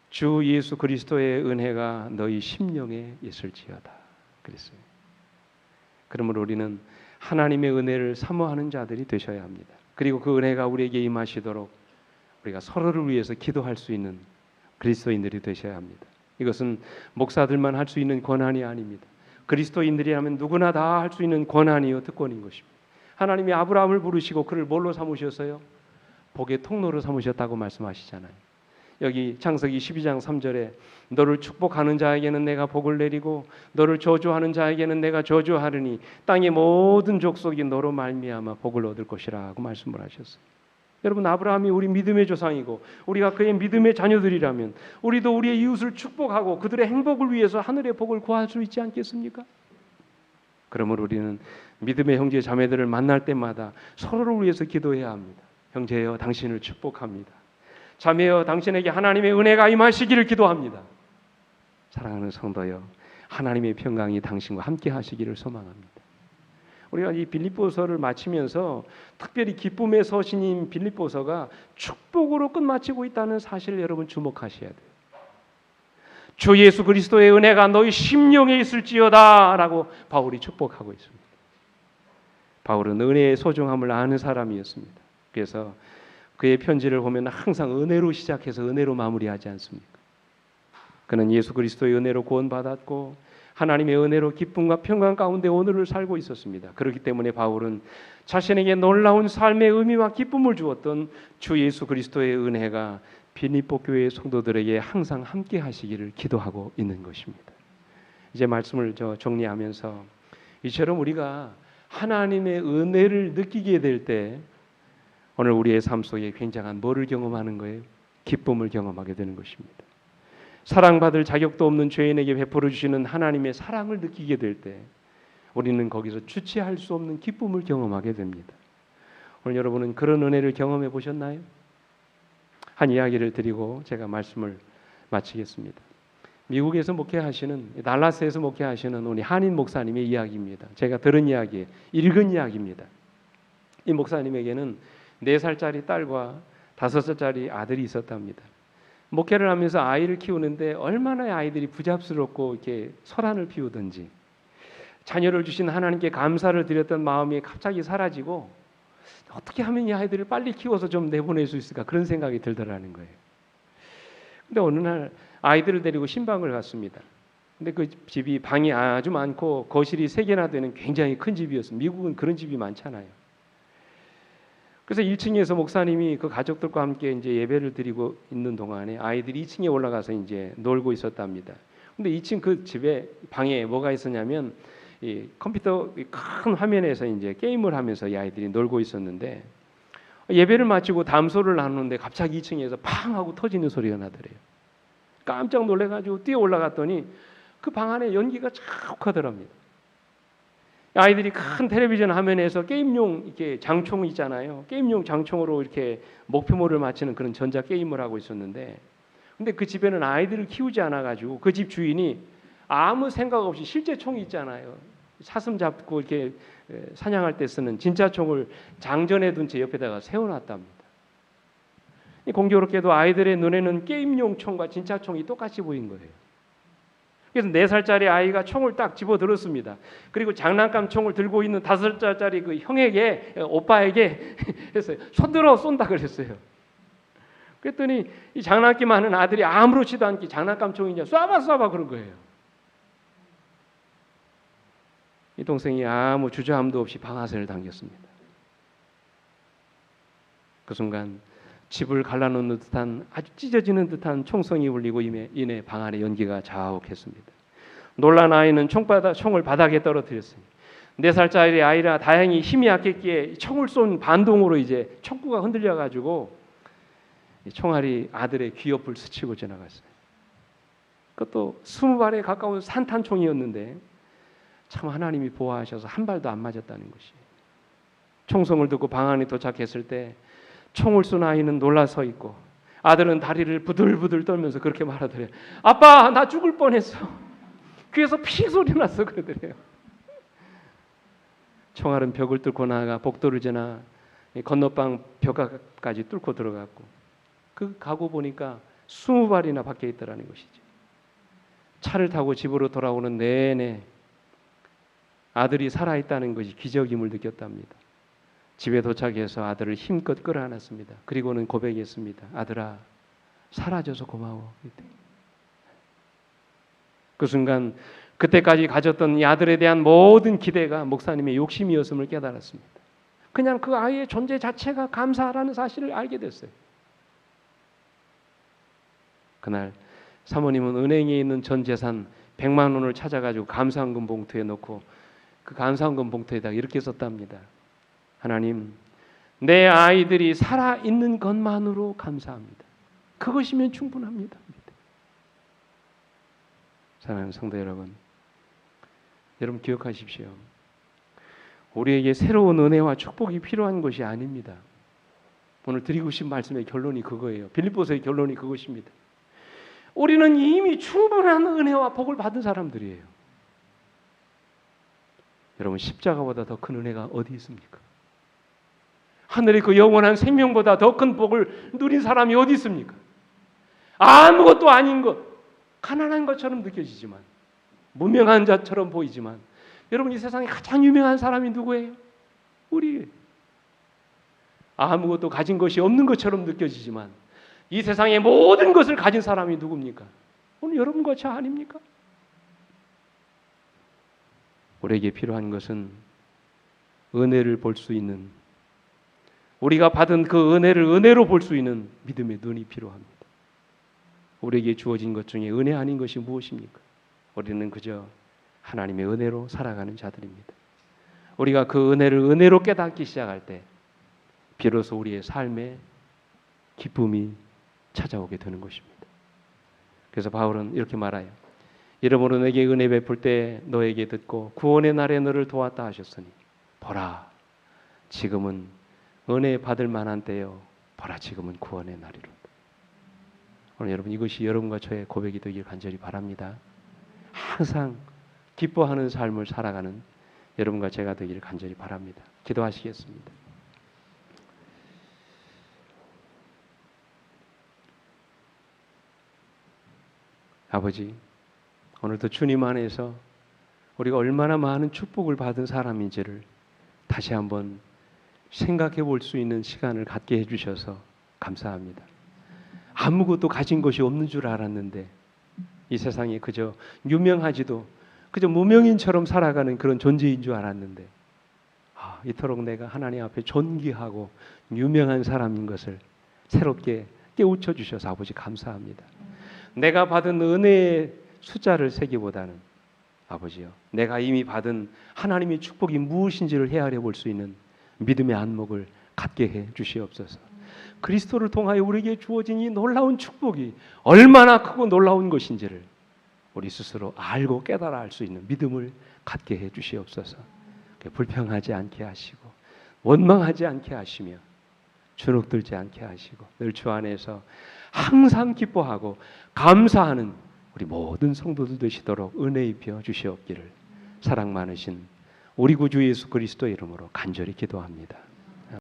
주 예수 그리스도의 은혜가 너희 심령에 있을지어다 그랬어요. 그러므로 우리는 하나님의 은혜를 사모하는 자들이 되셔야 합니다. 그리고 그 은혜가 우리에게 임하시도록 우리가 서로를 위해서 기도할 수 있는 그리스도인들이 되셔야 합니다. 이것은 목사들만 할 수 있는 권한이 아닙니다. 그리스도인들이라면 누구나 다 할 수 있는 권한이요 특권인 것입니다. 하나님이 아브라함을 부르시고 그를 뭘로 삼으셨어요? 복의 통로로 삼으셨다고 말씀하시잖아요. 여기 창세기 12장 3절에 너를 축복하는 자에게는 내가 복을 내리고 너를 저주하는 자에게는 내가 저주하리니 땅의 모든 족속이 너로 말미암아 복을 얻을 것이라고 말씀을 하셨어요. 여러분 아브라함이 우리 믿음의 조상이고 우리가 그의 믿음의 자녀들이라면 우리도 우리의 이웃을 축복하고 그들의 행복을 위해서 하늘의 복을 구할 수 있지 않겠습니까? 그러므로 우리는 믿음의 형제 자매들을 만날 때마다 서로를 위해서 기도해야 합니다. 형제여 당신을 축복합니다. 자매여 당신에게 하나님의 은혜가 임하시기를 기도합니다. 사랑하는 성도여 하나님의 평강이 당신과 함께 하시기를 소망합니다. 우리가 이 빌립보서를 마치면서 특별히 기쁨의 서신인 빌립보서가 축복으로 끝마치고 있다는 사실을 여러분 주목하셔야 돼요. 주 예수 그리스도의 은혜가 너희 심령에 있을지어다라고 바울이 축복하고 있습니다. 바울은 은혜의 소중함을 아는 사람이었습니다. 그래서 그의 편지를 보면 항상 은혜로 시작해서 은혜로 마무리하지 않습니까? 그는 예수 그리스도의 은혜로 구원받았고 하나님의 은혜로 기쁨과 평강 가운데 오늘을 살고 있었습니다. 그렇기 때문에 바울은 자신에게 놀라운 삶의 의미와 기쁨을 주었던 주 예수 그리스도의 은혜가 빌립보 교회의 성도들에게 항상 함께 하시기를 기도하고 있는 것입니다. 이제 말씀을 정리하면서 이처럼 우리가 하나님의 은혜를 느끼게 될 때 오늘 우리의 삶 속에 굉장한 뭐를 경험하는 거예요? 기쁨을 경험하게 되는 것입니다. 사랑받을 자격도 없는 죄인에게 베풀어 주시는 하나님의 사랑을 느끼게 될 때 우리는 거기서 주체할 수 없는 기쁨을 경험하게 됩니다. 오늘 여러분은 그런 은혜를 경험해 보셨나요? 한 이야기를 드리고 제가 말씀을 마치겠습니다. 미국에서 목회하시는, 달라스에서 목회하시는 우리 한인 목사님의 이야기입니다. 제가 들은 이야기, 읽은 이야기입니다. 이 목사님에게는 4살짜리 딸과 5살짜리 아들이 있었답니다. 목회를 하면서 아이를 키우는데 얼마나 아이들이 부잡스럽고 이렇게 소란을 피우든지 자녀를 주신 하나님께 감사를 드렸던 마음이 갑자기 사라지고 어떻게 하면 이 아이들을 빨리 키워서 좀 내보낼 수 있을까 그런 생각이 들더라는 거예요. 근데 어느 날 아이들을 데리고 신방을 갔습니다. 근데 그 집이 방이 아주 많고 거실이 3개나 되는 굉장히 큰 집이었습니다. 미국은 그런 집이 많잖아요. 그래서 1층에서 목사님이 그 가족들과 함께 이제 예배를 드리고 있는 동안에 아이들이 2층에 올라가서 이제 놀고 있었답니다. 근데 2층 그 집에 방에 뭐가 있었냐면 이 컴퓨터 큰 화면에서 이제 게임을 하면서 이 아이들이 놀고 있었는데 예배를 마치고 담소를 나누는데 갑자기 2층에서 팡 하고 터지는 소리가 나더래요. 깜짝 놀래가지고 뛰어 올라갔더니 그 방 안에 연기가 자욱하더랍니다. 아이들이 큰 텔레비전 화면에서 게임용 이렇게 장총 있잖아요. 게임용 장총으로 이렇게 목표물을 맞추는 그런 전자 게임을 하고 있었는데, 근데 그 집에는 아이들을 키우지 않아가지고 그 집 주인이 아무 생각 없이 실제 총이 있잖아요. 사슴 잡고 이렇게 사냥할 때 쓰는 진짜 총을 장전해 둔 채 옆에다가 세워놨답니다. 공교롭게도 아이들의 눈에는 게임용 총과 진짜 총이 똑같이 보인 거예요. 그래서 4살짜리 아이가 총을 딱 집어들었습니다. 그리고 장난감 총을 들고 있는 5살짜리 그 형에게, 오빠에게 했어요. 손들어 쏜다 그랬어요. 그랬더니 이 장난기 많은 아들이 아무렇지도 않게 장난감 총이냐 쏴봐 그런 거예요. 이 동생이 아무 주저함도 없이 방아쇠를 당겼습니다. 그 순간 집을 갈라놓는 듯한 아주 찢어지는 듯한 총성이 울리고 이내 방 안에 연기가 자욱했습니다. 놀란 아이는 총을 바닥에 떨어뜨렸어요. 4살짜리 아이라 다행히 힘이 약했기에 총을 쏜 반동으로 이제 총구가 흔들려가지고 총알이 아들의 귀 옆을 스치고 지나갔어요. 그것도 20발에 가까운 산탄총이었는데 참 하나님이 보호하셔서 한 발도 안 맞았다는 것이에요. 총성을 듣고 방 안에 도착했을 때 총을 쏜 아이는 놀라 서 있고 아들은 다리를 부들부들 떨면서 그렇게 말하더래요. 아빠 나 죽을 뻔했어. 귀에서 피 소리 났어 그러더래요. 총알은 벽을 뚫고 나가 복도를 지나 건너방 벽까지 뚫고 들어갔고 그 가고 보니까 20발이나 밖에 있더라는 것이죠. 차를 타고 집으로 돌아오는 내내 아들이 살아있다는 것이 기적임을 느꼈답니다. 집에 도착해서 아들을 힘껏 끌어안았습니다. 그리고는 고백했습니다. 아들아, 사라져서 고마워. 그 순간 그때까지 가졌던 이 아들에 대한 모든 기대가 목사님의 욕심이었음을 깨달았습니다. 그냥 그 아이의 존재 자체가 감사하라는 사실을 알게 됐어요. 그날 사모님은 은행에 있는 전 재산 100만 원을 찾아가지고 감사헌금 봉투에 넣고 그 감사헌금 봉투에다가 이렇게 썼답니다. 하나님, 내 아이들이 살아있는 것만으로 감사합니다. 그것이면 충분합니다. 사랑하는 성도 여러분, 여러분 기억하십시오. 우리에게 새로운 은혜와 축복이 필요한 것이 아닙니다. 오늘 드리고 싶은 말씀의 결론이 그거예요. 빌립보서의 결론이 그것입니다. 우리는 이미 충분한 은혜와 복을 받은 사람들이에요. 여러분, 십자가보다 더 큰 은혜가 어디 있습니까? 하늘의 그 영원한 생명보다 더 큰 복을 누린 사람이 어디 있습니까? 아무것도 아닌 것, 가난한 것처럼 느껴지지만, 무명한 자처럼 보이지만, 여러분, 이 세상에 가장 유명한 사람이 누구예요? 우리예요. 아무것도 가진 것이 없는 것처럼 느껴지지만 이 세상의 모든 것을 가진 사람이 누굽니까? 오늘 여러분과 저 아닙니까? 우리에게 필요한 것은 은혜를 볼 수 있는, 우리가 받은 그 은혜를 은혜로 볼 수 있는 믿음의 눈이 필요합니다. 우리에게 주어진 것 중에 은혜 아닌 것이 무엇입니까? 우리는 그저 하나님의 은혜로 살아가는 자들입니다. 우리가 그 은혜를 은혜로 깨닫기 시작할 때 비로소 우리의 삶에 기쁨이 찾아오게 되는 것입니다. 그래서 바울은 이렇게 말해요. 이러므로 내게 은혜 베풀 때 너에게 듣고 구원의 날에 너를 도왔다 하셨으니 보라 지금은 은혜 받을 만한 때요 보라 지금은 구원의 날이로다. 오늘 여러분, 이것이 여러분과 저의 고백이 되길 간절히 바랍니다. 항상 기뻐하는 삶을 살아가는 여러분과 제가 되기를 간절히 바랍니다. 기도하시겠습니다. 아버지, 오늘도 주님 안에서 우리가 얼마나 많은 축복을 받은 사람인지를 다시 한번 생각해 볼 수 있는 시간을 갖게 해주셔서 감사합니다. 아무것도 가진 것이 없는 줄 알았는데 이 세상에 그저 유명하지도 그저 무명인처럼 살아가는 그런 존재인 줄 알았는데 이토록 내가 하나님 앞에 존귀하고 유명한 사람인 것을 새롭게 깨우쳐 주셔서 아버지 감사합니다. 내가 받은 은혜의 숫자를 세기보다는 아버지요, 내가 이미 받은 하나님의 축복이 무엇인지를 헤아려 볼 수 있는 믿음의 안목을 갖게 해 주시옵소서. 그리스도를 통하여 우리에게 주어진 이 놀라운 축복이 얼마나 크고 놀라운 것인지를 우리 스스로 알고 깨달아 알 수 있는 믿음을 갖게 해 주시옵소서. 불평하지 않게 하시고 원망하지 않게 하시며 주눅들지 않게 하시고 늘 주 안에서 항상 기뻐하고 감사하는 우리 모든 성도들 되시도록 은혜 입혀 주시옵기를 사랑 많으신 우리 구주 예수 그리스도 이름으로 간절히 기도합니다.